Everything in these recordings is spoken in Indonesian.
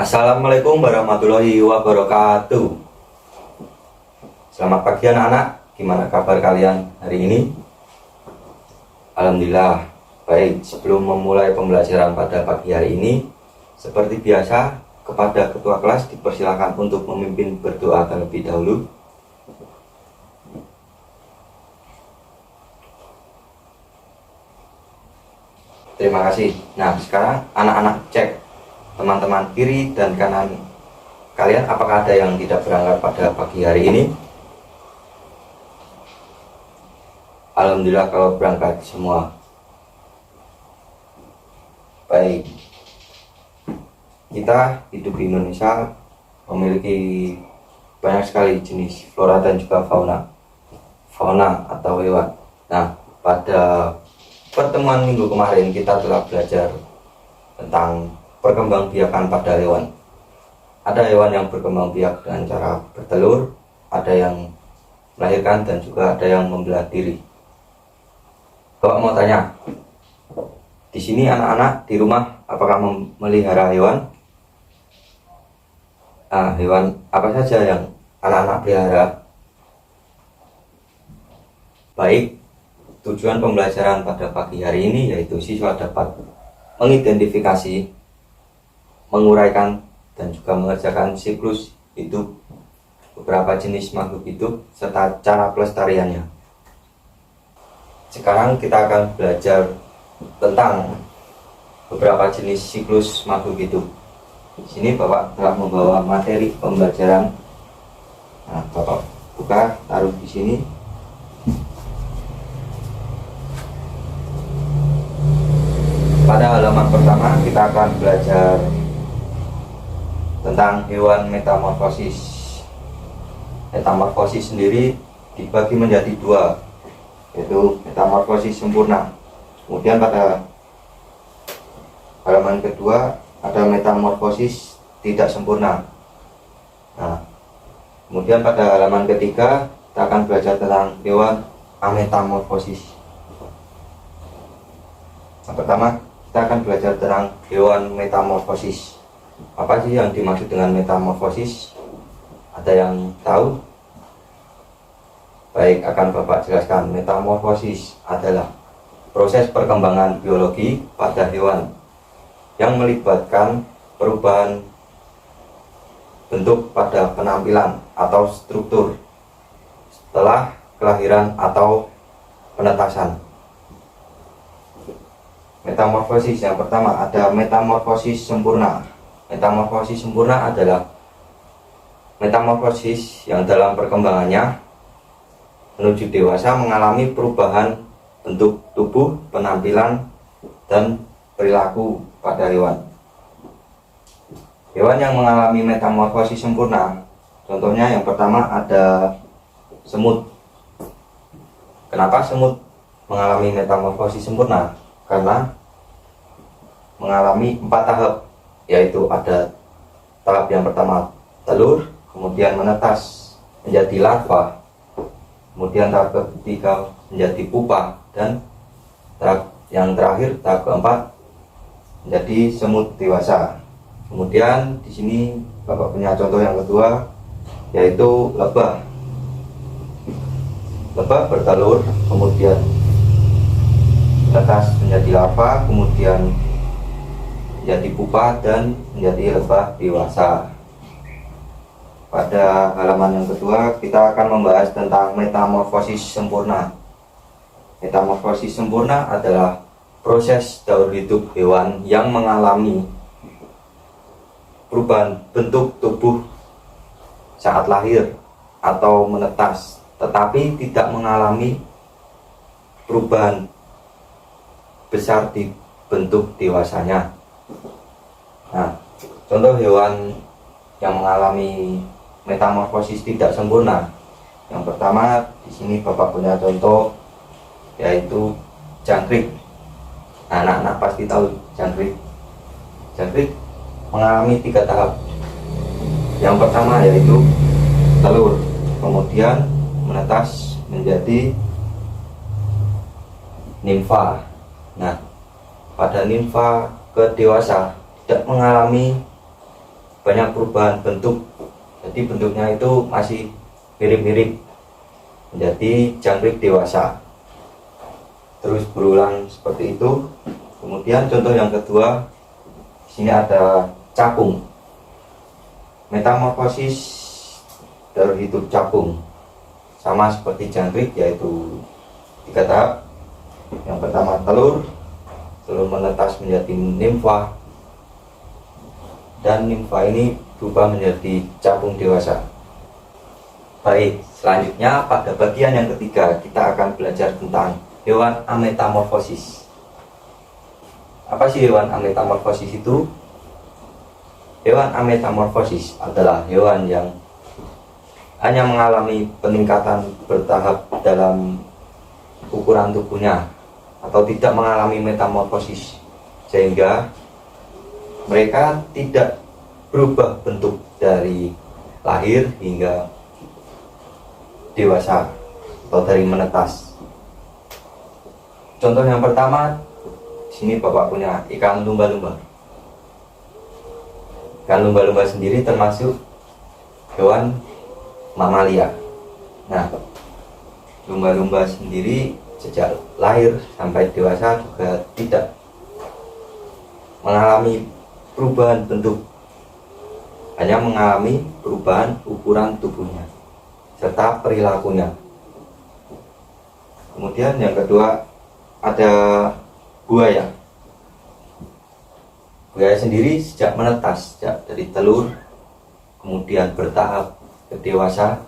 Assalamualaikum warahmatullahi wabarakatuh. Selamat pagi anak-anak. Gimana kabar kalian hari ini? Alhamdulillah baik. Sebelum memulai pembelajaran pada pagi hari ini, seperti biasa, kepada ketua kelas dipersilakan untuk memimpin berdoa terlebih dahulu. Terima kasih. Nah, sekarang anak-anak cek teman-teman kiri dan kanan kalian, apakah ada yang tidak berangkat pada pagi hari ini? Alhamdulillah kalau berangkat semua. Baik. Kita hidup di Indonesia memiliki banyak sekali jenis flora dan juga fauna atau hewan. Nah, pada pertemuan minggu kemarin kita telah belajar tentang perkembangbiakan pada hewan. Ada hewan yang berkembang biak dengan cara bertelur, ada yang melahirkan, dan juga ada yang membelah diri. Bapak mau tanya, di sini anak-anak di rumah apakah memelihara hewan? Hewan apa saja yang anak-anak pelihara? Baik, tujuan pembelajaran pada pagi hari ini yaitu siswa dapat mengidentifikasi, menguraikan, dan juga mengerjakan siklus hidup beberapa jenis makhluk hidup serta cara pelestariannya. Sekarang kita akan belajar tentang beberapa jenis siklus makhluk hidup. Di sini Bapak telah membawa materi pembelajaran. Nah, Bapak buka, taruh di sini. Pada halaman pertama kita akan belajar tentang hewan metamorfosis. Metamorfosis sendiri dibagi menjadi dua, yaitu metamorfosis sempurna. Kemudian pada halaman kedua ada metamorfosis tidak sempurna. Nah, kemudian pada halaman ketiga kita akan belajar tentang hewan ametamorfosis. Yang pertama kita akan belajar tentang hewan metamorfosis. Apa sih yang dimaksud dengan metamorfosis? Ada yang tahu? Baik, akan Bapak jelaskan. Metamorfosis adalah proses perkembangan biologi pada hewan yang melibatkan perubahan bentuk pada penampilan atau struktur setelah kelahiran atau penetasan. Metamorfosis yang pertama ada metamorfosis sempurna. Metamorfosis sempurna adalah metamorfosis yang dalam perkembangannya menuju dewasa mengalami perubahan bentuk tubuh, penampilan, dan perilaku pada hewan. Hewan yang mengalami metamorfosis sempurna, contohnya yang pertama ada semut. Kenapa semut mengalami metamorfosis sempurna? Karena mengalami 4 tahap, yaitu ada tahap yang pertama telur, kemudian menetas menjadi larva, kemudian tahap ketiga menjadi pupa, dan tahap yang terakhir, tahap keempat, menjadi semut dewasa. Kemudian di sini Bapak punya contoh yang kedua, yaitu lebah. Lebah bertelur, kemudian menetas menjadi larva, kemudian menjadi pupa, dan menjadi lebah dewasa. Pada halaman yang kedua kita akan membahas tentang metamorfosis sempurna. Metamorfosis sempurna adalah proses daur hidup hewan yang mengalami perubahan bentuk tubuh saat lahir atau menetas, tetapi tidak mengalami perubahan besar di bentuk dewasanya. Nah, contoh hewan yang mengalami metamorfosis tidak sempurna. Yang pertama di sini Bapak punya contoh, yaitu jangkrik. Anak-anak pasti tahu jangkrik. Jangkrik mengalami 3 tahap. Yang pertama yaitu telur, kemudian menetas menjadi nimfa. Nah, pada nimfa ke dewasa tidak mengalami banyak perubahan bentuk. Jadi bentuknya itu masih mirip-mirip menjadi jangkrik dewasa, terus berulang seperti itu. Kemudian contoh yang kedua, sini ada capung. Metamorfosis terhidup capung sama seperti jangkrik, yaitu 3 tahap. Yang pertama telur menetas menjadi nimfa, dan nimfa ini berubah menjadi capung dewasa. Baik, selanjutnya pada bagian yang ketiga kita akan belajar tentang hewan ametamorfosis. Apa sih hewan ametamorfosis itu? Hewan ametamorfosis adalah hewan yang hanya mengalami peningkatan bertahap dalam ukuran tubuhnya, atau tidak mengalami metamorfosis, sehingga mereka tidak berubah bentuk dari lahir hingga dewasa atau dari menetas. Contoh yang pertama, sini Bapak punya ikan lumba-lumba. Ikan lumba-lumba sendiri termasuk hewan mamalia. Nah, lumba-lumba sendiri sejak lahir sampai dewasa juga tidak mengalami perubahan bentuk, hanya mengalami perubahan ukuran tubuhnya serta perilakunya. Kemudian yang kedua ada buaya. Buaya sendiri sejak menetas, sejak dari telur kemudian bertahap ke dewasa,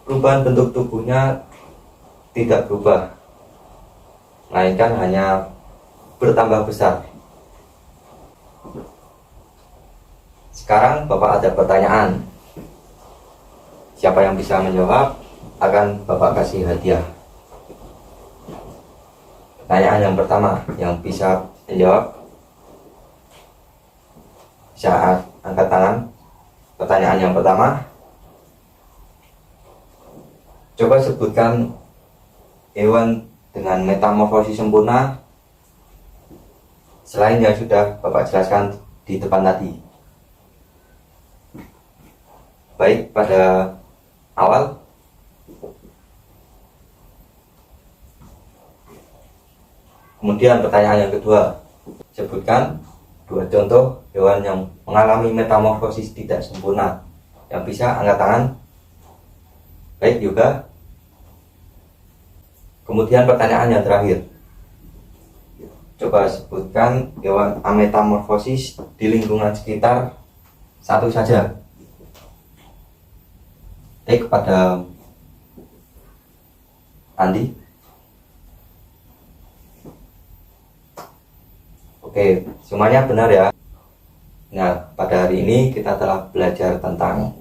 perubahan bentuk tubuhnya tidak berubah, melainkan hanya bertambah besar. Sekarang Bapak ada pertanyaan. Siapa yang bisa menjawab akan Bapak kasih hadiah. Pertanyaan yang pertama, yang bisa menjawab bisa angkat tangan. Pertanyaan yang pertama, coba sebutkan hewan dengan metamorfosis sempurna selain yang sudah Bapak jelaskan di depan tadi. Baik, pada awal kemudian pertanyaan yang kedua, sebutkan 2 contoh hewan yang mengalami metamorfosis tidak sempurna. Yang bisa angkat tangan. Baik juga. Kemudian pertanyaan yang terakhir, coba sebutkan hewan ametamorfosis di lingkungan sekitar satu saja. Kepada Andi. Oke, semuanya benar ya. Nah, pada hari ini kita telah belajar tentang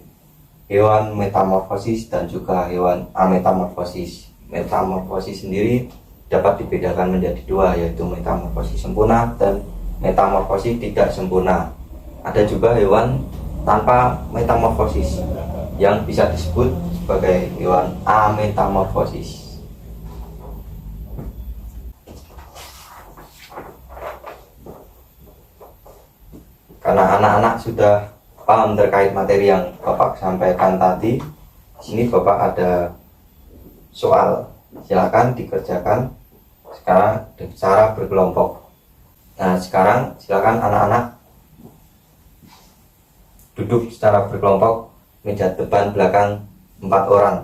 hewan metamorfosis dan juga hewan ametamorfosis. Metamorfosis sendiri dapat dibedakan menjadi 2, yaitu metamorfosis sempurna dan metamorfosis tidak sempurna. Ada juga hewan tanpa metamorfosis yang bisa disebut sebagai hewan ametamorfosis. Karena anak-anak sudah paham terkait materi yang Bapak sampaikan tadi, di sini Bapak ada soal, silakan dikerjakan sekarang secara berkelompok. Nah, sekarang silakan anak-anak duduk secara berkelompok, meja depan belakang 4 orang.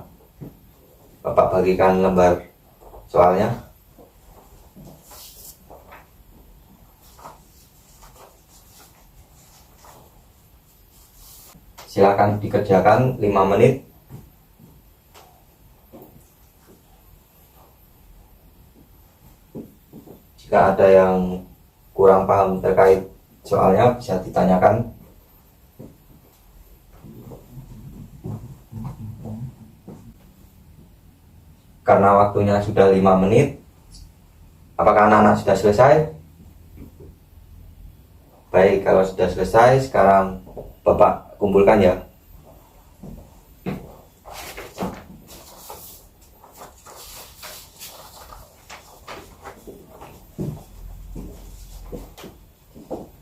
Bapak bagikan lembar soalnya. Silakan dikerjakan 5 menit. Jika ada yang kurang paham terkait soalnya bisa ditanyakan. Karena waktunya sudah 5 menit, apakah anak-anak sudah selesai? Baik, kalau sudah selesai, sekarang Bapak kumpulkan ya.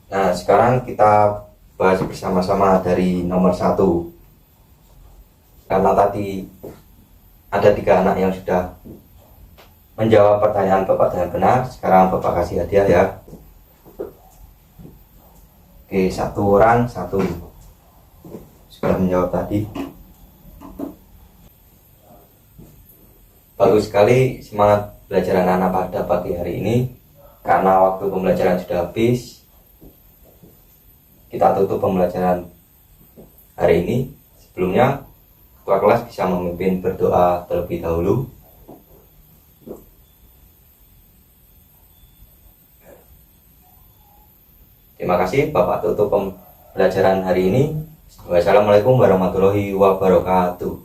Nah, sekarang kita bahas bersama-sama dari nomor 1. Karena tadi ada 3 anak yang sudah menjawab pertanyaan Bapak dengan benar, sekarang Bapak kasih hadiah ya. Oke, 1 orang 1 sudah menjawab tadi. Bagus sekali, semangat belajar anak-anak pada pagi hari ini. Karena waktu pembelajaran sudah habis, kita tutup pembelajaran hari ini. Sebelumnya, ketua kelas bisa memimpin berdoa terlebih dahulu. Terima kasih, Bapak tutup pembelajaran hari ini. Wassalamualaikum warahmatullahi wabarakatuh.